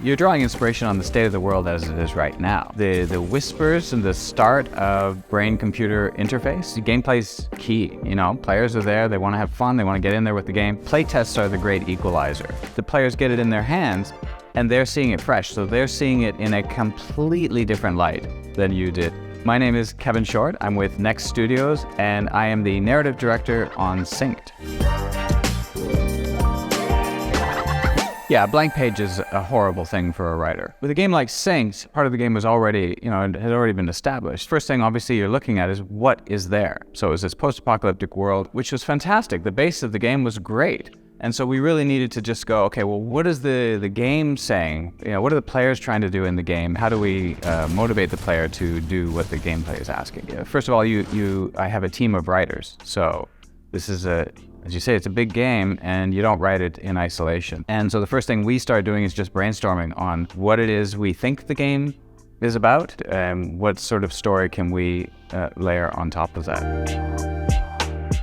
You're drawing inspiration on the state of the world as it is right now. The whispers and the start of brain-computer interface. The gameplay's key. Players are there, they want to have fun, they want to get in there with the game. Playtests are the great equalizer. The players get it in their hands, and they're seeing it fresh, so they're seeing it in a completely different light than you did. My name is Kevin Shortt. I'm with Next Studios, and I am the narrative director on SYNCED. Yeah, a blank page is a horrible thing for a writer. With a game like SYNCED, part of the game was already, had already been established. First thing, obviously, you're looking at is what is there. So it was this post-apocalyptic world, which was fantastic. The base of the game was great. And so we really needed to just go, okay, well, what is the game saying? What are the players trying to do in the game? How do we motivate the player to do what the gameplay is asking? First of all, I have a team of writers. So this is as you say, it's a big game, and you don't write it in isolation. And so the first thing we started doing is just brainstorming on what it is we think the game is about, and what sort of story can we layer on top of that.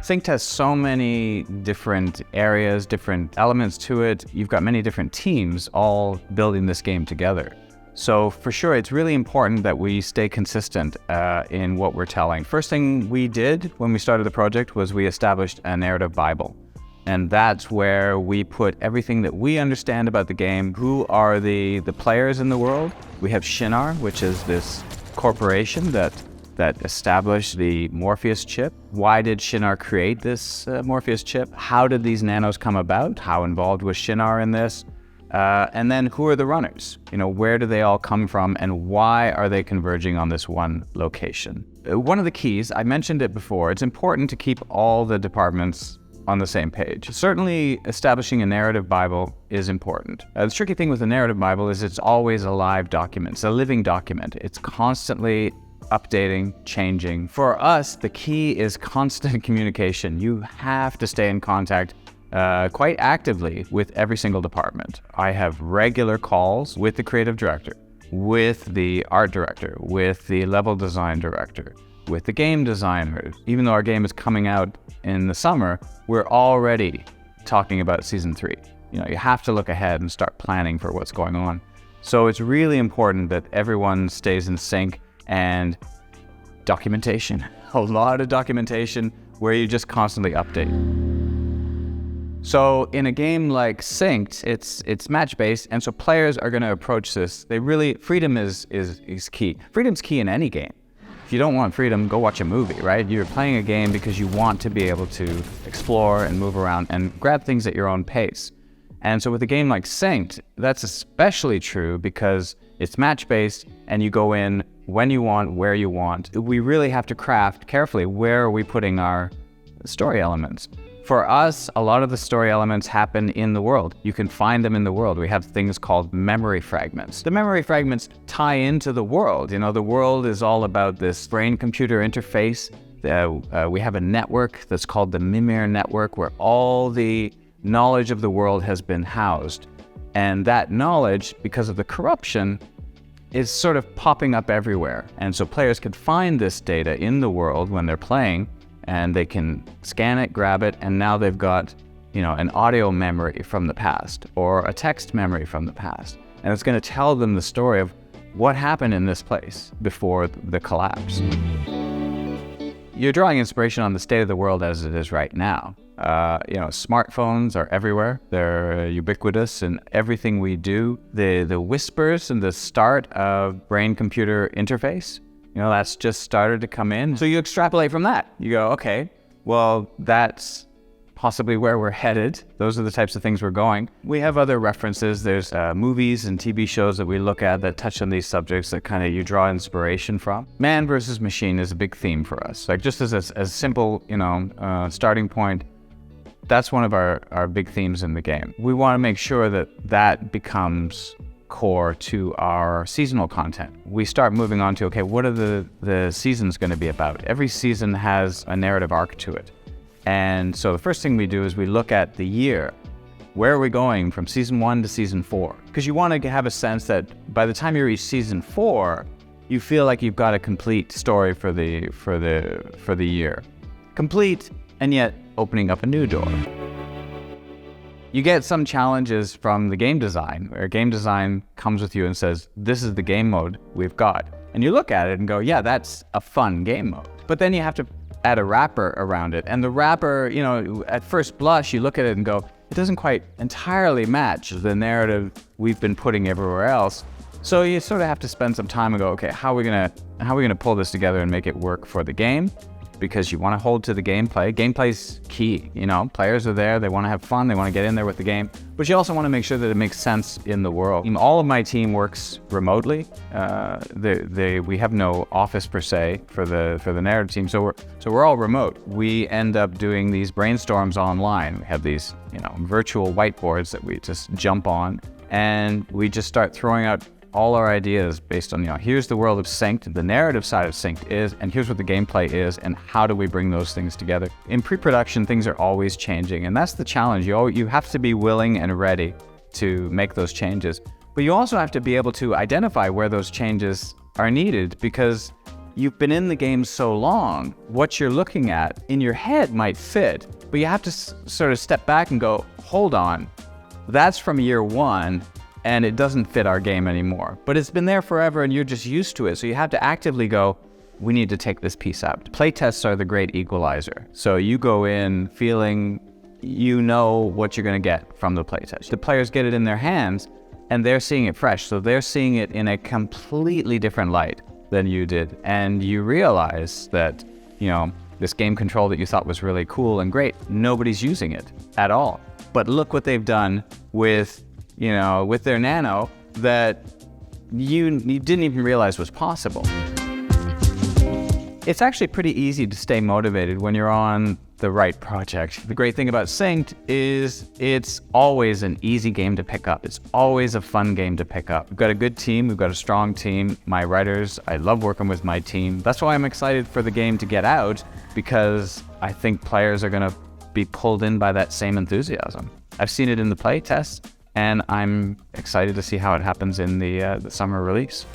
SYNCED has so many different areas, different elements to it. You've got many different teams all building this game together. So for sure, it's really important that we stay consistent in what we're telling. First thing we did when we started the project was we established a narrative Bible. And that's where we put everything that we understand about the game. Who are the players in the world? We have Shinar, which is this corporation that established the Morpheus chip. Why did Shinar create this Morpheus chip? How did these nanos come about? How involved was Shinar in this? And then who are the runners? Where do they all come from, and why are they converging on this one location? One of the keys, I mentioned it before, it's important to keep all the departments on the same page. Certainly establishing a narrative Bible is important. The tricky thing with a narrative Bible is it's always a live document. It's a living document. It's constantly updating, changing. For us, the key is constant communication. You have to stay in contact quite actively with every single department. I have regular calls with the creative director, with the art director, with the level design director, with the game designer. Even though our game is coming out in the summer, we're already talking about season 3. You have to look ahead and start planning for what's going on. So it's really important that everyone stays in sync, and documentation, a lot of documentation where you just constantly update. So in a game like SYNCED, it's match-based, and so players are going to approach this. Freedom is key. Freedom's key in any game. If you don't want freedom, go watch a movie, right? You're playing a game because you want to be able to explore and move around and grab things at your own pace. And so with a game like SYNCED, that's especially true because it's match-based, and you go in when you want, where you want. We really have to craft carefully where are we putting our story elements. For us, a lot of the story elements happen in the world. You can find them in the world. We have things called memory fragments. The memory fragments tie into the world. The world is all about this brain-computer interface. We have a network that's called the Mimir network, where all the knowledge of the world has been housed. And that knowledge, because of the corruption, is sort of popping up everywhere. And so players can find this data in the world when they're playing, and they can scan it, grab it, and now they've got, an audio memory from the past or a text memory from the past. And it's going to tell them the story of what happened in this place before the collapse. You're drawing inspiration on the state of the world as it is right now. Smartphones are everywhere. They're ubiquitous in everything we do. The whispers and the start of brain-computer interface, that's just started to come in. So you extrapolate from that. You go, okay, well, that's possibly where we're headed. Those are the types of things we're going. We have other references. There's movies and TV shows that we look at that touch on these subjects that kind of you draw inspiration from. Man versus machine is a big theme for us. Like just as a simple, starting point, that's one of our big themes in the game. We want to make sure that becomes core to our seasonal content. We start moving on to, okay, what are the seasons going to be about? Every season has a narrative arc to it. And so the first thing we do is we look at the year. Where are we going from season 1 to season 4? Because you want to have a sense that by the time you reach season 4, you feel like you've got a complete story for the year. Complete, and yet opening up a new door. You get some challenges from the game design, where game design comes with you and says, this is the game mode we've got. And you look at it and go, yeah, that's a fun game mode. But then you have to add a wrapper around it. And the wrapper, at first blush, you look at it and go, it doesn't quite entirely match the narrative we've been putting everywhere else. So you sort of have to spend some time and go, okay, how are we gonna pull this together and make it work for the game? Because you want to hold to the gameplay. Gameplay's key, players are there, they want to have fun, they want to get in there with the game, but you also want to make sure that it makes sense in the world. All of my team works remotely. We have no office per se for the narrative team, so we're all remote. We end up doing these brainstorms online. We have these, virtual whiteboards that we just jump on, and we just start throwing out all our ideas based on, here's the world of Synced, the narrative side of Synced is, and here's what the gameplay is, and how do we bring those things together. In pre-production, things are always changing, and that's the challenge. You have to be willing and ready to make those changes, but you also have to be able to identify where those changes are needed, because you've been in the game so long, what you're looking at in your head might fit, but you have to sort of step back and go, hold on, that's from year one, and it doesn't fit our game anymore. But it's been there forever and you're just used to it. So you have to actively go, we need to take this piece out. Playtests are the great equalizer. So you go in feeling what you're gonna get from the playtest. The players get it in their hands and they're seeing it fresh. So they're seeing it in a completely different light than you did. And you realize that, this game control that you thought was really cool and great, nobody's using it at all. But look what they've done with their nano that you didn't even realize was possible. It's actually pretty easy to stay motivated when you're on the right project. The great thing about Synced is it's always an easy game to pick up. It's always a fun game to pick up. We've got a good team. We've got a strong team. My writers, I love working with my team. That's why I'm excited for the game to get out, because I think players are going to be pulled in by that same enthusiasm. I've seen it in the play tests, and I'm excited to see how it happens in the summer release.